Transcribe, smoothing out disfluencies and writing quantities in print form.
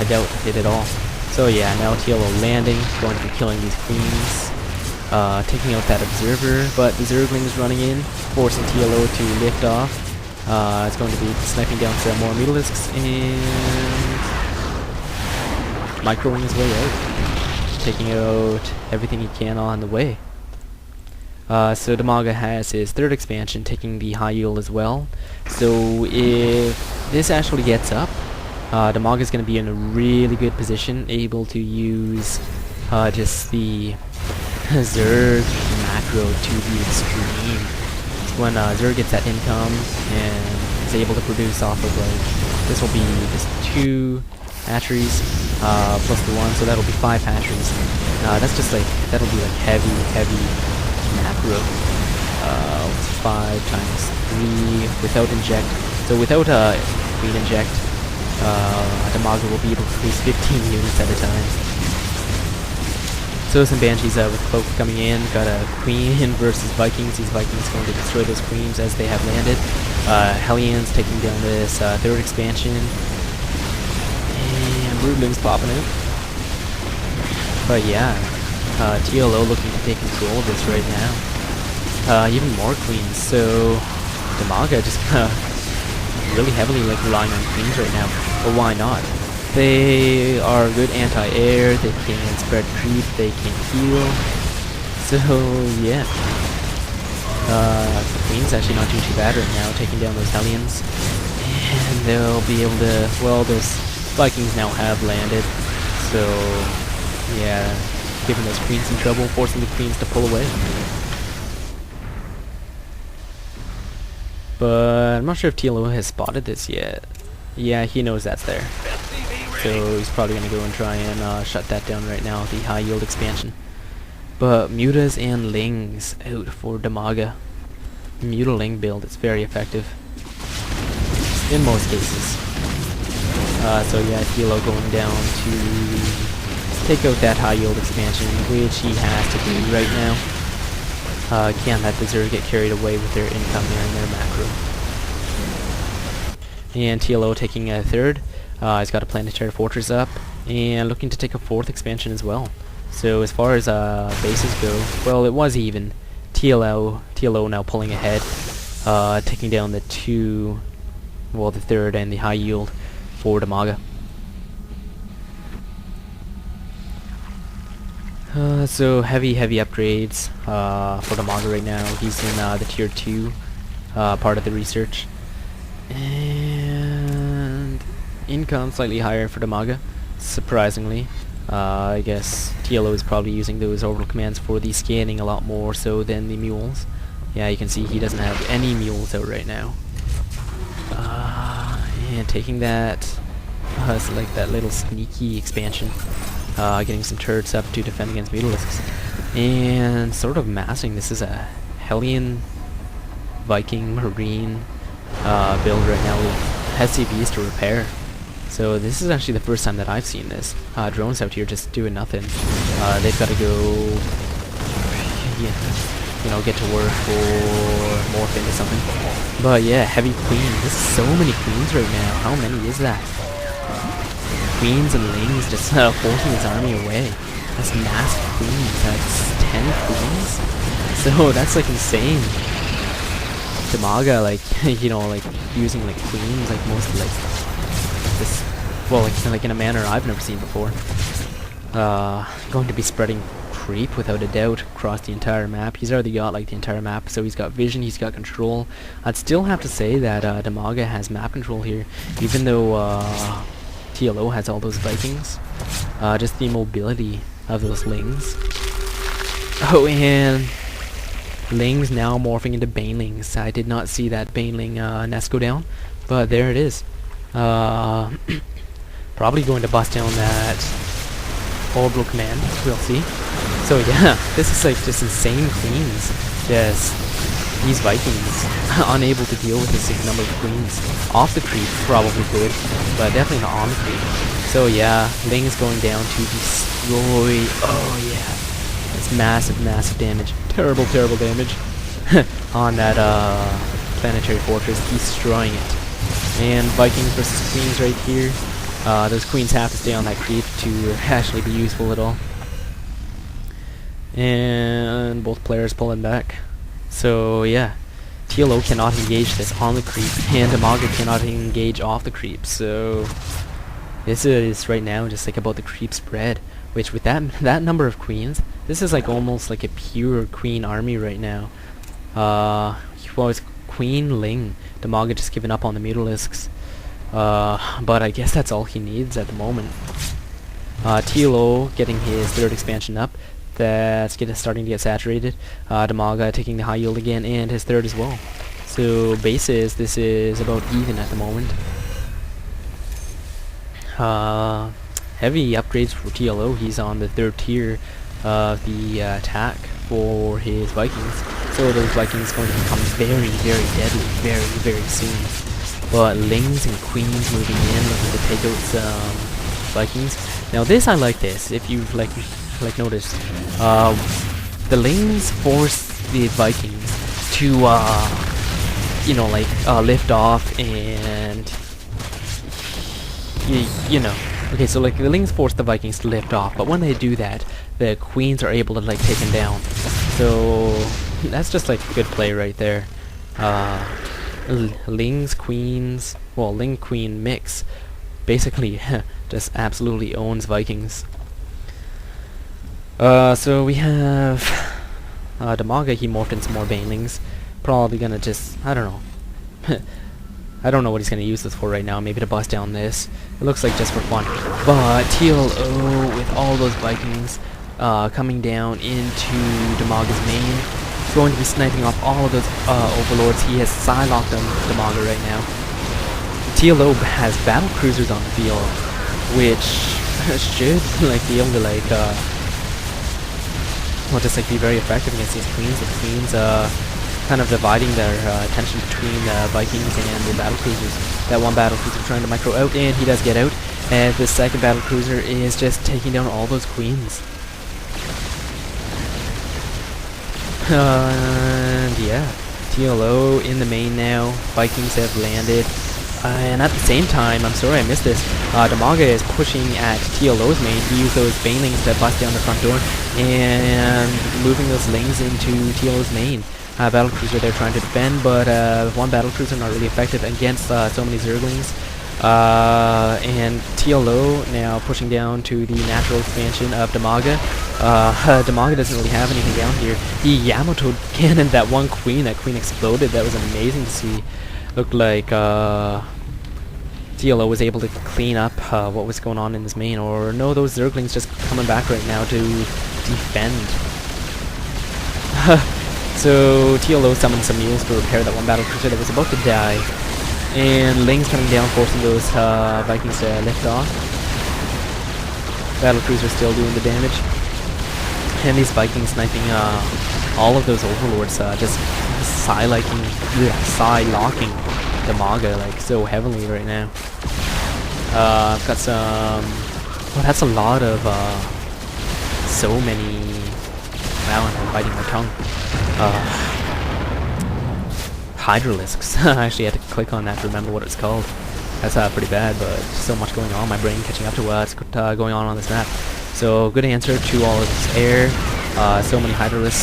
doubt it at all. So yeah, now TLO landing, going to be killing these queens, taking out that observer, but the Zergling's running in, forcing TLO to lift off. It's going to be sniping down some more Mutalisks and microing his way out, taking out everything he can on the way. So Dimaga has his third expansion, taking the high yield as well. So if this actually gets up, Dimaga is going to be in a really good position, able to use just the Zerg macro to the extreme. When Zerg gets that income and is able to produce off of, like, this will be just 2 hatcheries plus the 1, so that'll be 5 hatcheries. That's just like, that'll be like heavy macro. 5 times 3 without inject. So without queen inject, Dimaga will be able to produce 15 units at a time. So some Banshees with Cloak coming in, got a Queen versus Vikings. These Vikings going to destroy those Queens as they have landed. Hellions taking down this third expansion. And Broodlings popping out. But yeah, TLO looking to take control of this right now. Even more Queens, so Dimaga just really heavily like relying on Queens right now. But why not? They are good anti-air, they can spread creep, they can heal. So yeah. The Queen's actually not doing too bad right now, taking down those Hellions. And they'll be able to, well, those Vikings now have landed. So yeah, giving those Queens some trouble, forcing the Queens to pull away. But I'm not sure if TLO has spotted this yet. Yeah, he knows that's there. So he's probably going to go and try and shut that down right now, the high yield expansion. But Mutas and Lings out for Dimaga. Muta-Ling build, it's very effective. In most cases. So yeah, TLO going down to take out that high yield expansion, which he has to do right now. Can't let the Zerg get carried away with their income there and their macro. And TLO taking a third. He's got a planetary fortress up and looking to take a fourth expansion as well. So as far as bases go, well, it was even. TLO now pulling ahead, taking down the the third and the high yield for Dimaga. So heavy upgrades for Dimaga right now. He's in the tier 2 part of the research. And income slightly higher for Dimaga, surprisingly. I guess TLO is probably using those orbital commands for the scanning a lot more so than the mules. Yeah, you can see he doesn't have any mules out right now. And taking that, it's like that little sneaky expansion. Getting some turrets up to defend against Mutalisks. And sort of massing. This is a Hellion, Viking, Marine build right now with SCVs to repair. So this is actually the first time that I've seen this. Drones out here just doing nothing. They've got to go, get to work or morph into something. But yeah, heavy queen. There's so many queens right now. How many is that? Queens and Lings just forcing his army away. That's massive queens. That's 10 queens. So that's like insane. Dimaga, like using like queens, like most like this, well, like in a manner I've never seen before. Going to be spreading creep without a doubt across the entire map. He's already got like the entire map, so he's got vision, he's got control. I'd still have to say that Dimaga has map control here, even though TLO has all those Vikings. Just the mobility of those Lings. Oh, and Lings now morphing into Banelings. I did not see that Baneling nest go down, but there it is. Probably going to bust down that orbital command. We'll see. So yeah, this is like just insane queens. Just these Vikings unable to deal with this number of queens. Off the creep, probably good, but definitely not on the creep. So yeah, Ling is going down to destroy. Oh yeah, it's massive damage. Terrible damage on that planetary fortress, destroying it. And Vikings versus Queens right here. Those queens have to stay on that creep to actually be useful at all. And both players pulling back. So yeah, TLO cannot engage this on the creep, and Dimaga cannot engage off the creep. So this is right now just like about the creep spread, which with that number of queens, this is like almost like a pure queen army right now. Well, it's Queen Ling. Dimaga just giving up on the Mutalisks. But I guess that's all he needs at the moment. TLO getting his third expansion up. That's starting to get saturated. Dimaga taking the high yield again, and his third as well. So bases, this is about even at the moment. Heavy upgrades for TLO. He's on the third tier of the attack for his Vikings. So those Vikings going to become very, very deadly very, very soon. But Lings and Queens moving in, looking to take out some Vikings. Now this, I like this. If you've like noticed, the Lings force the Vikings to you know, like lift off and you know. Okay, so like the Lings force the Vikings to lift off, but when they do that, the Queens are able to like take them down. So that's just like good play right there. Lings, Queens, well, Ling Queen mix basically just absolutely owns Vikings. So we have Dimaga. He morphed in some more Banelings. Probably gonna just, I don't know. I don't know what he's gonna use this for right now. Maybe to bust down this. It looks like just for fun. But TLO with all those Vikings coming down into Dimaga's main. He's going to be sniping off all of those overlords. He has Psylocked them, Dimaga, right now. TLO has battle cruisers on the field, which should like be able to like well, just like be very effective against these queens. The queens kind of dividing their attention between the Vikings and the battle cruisers. That one battle cruiser trying to micro out, and he does get out. And the second battle cruiser is just taking down all those queens. And yeah, TLO in the main now. Vikings have landed. And at the same time, I'm sorry I missed this, Dimaga is pushing at TLO's main. He used those Banelings to bust down the front door and moving those Lings into TLO's main. Battlecruiser they're trying to defend, but one battlecruiser not really effective against so many Zerglings. And TLO now pushing down to the natural expansion of Dimaga. Dimaga doesn't really have anything down here. He Yamato cannoned that one queen. That queen exploded. That was amazing to see. Looked like TLO was able to clean up what was going on in his main. Or no, those Zerglings just coming back right now to defend. So TLO summoned some mules to repair that one battlecruiser that was about to die. And Ling's coming down, forcing those Vikings to lift off. Battlecruiser still doing the damage. And these Vikings sniping all of those overlords, just Psylocking Dimaga like so heavily right now. I've got some. Well, that's a lot of so many. Wow, I'm biting my tongue. Hydralisks. I actually had to click on that to remember what it's called. That's pretty bad, but so much going on. My brain catching up to what's going on this map. So good answer to all of this air. So many Hydralisks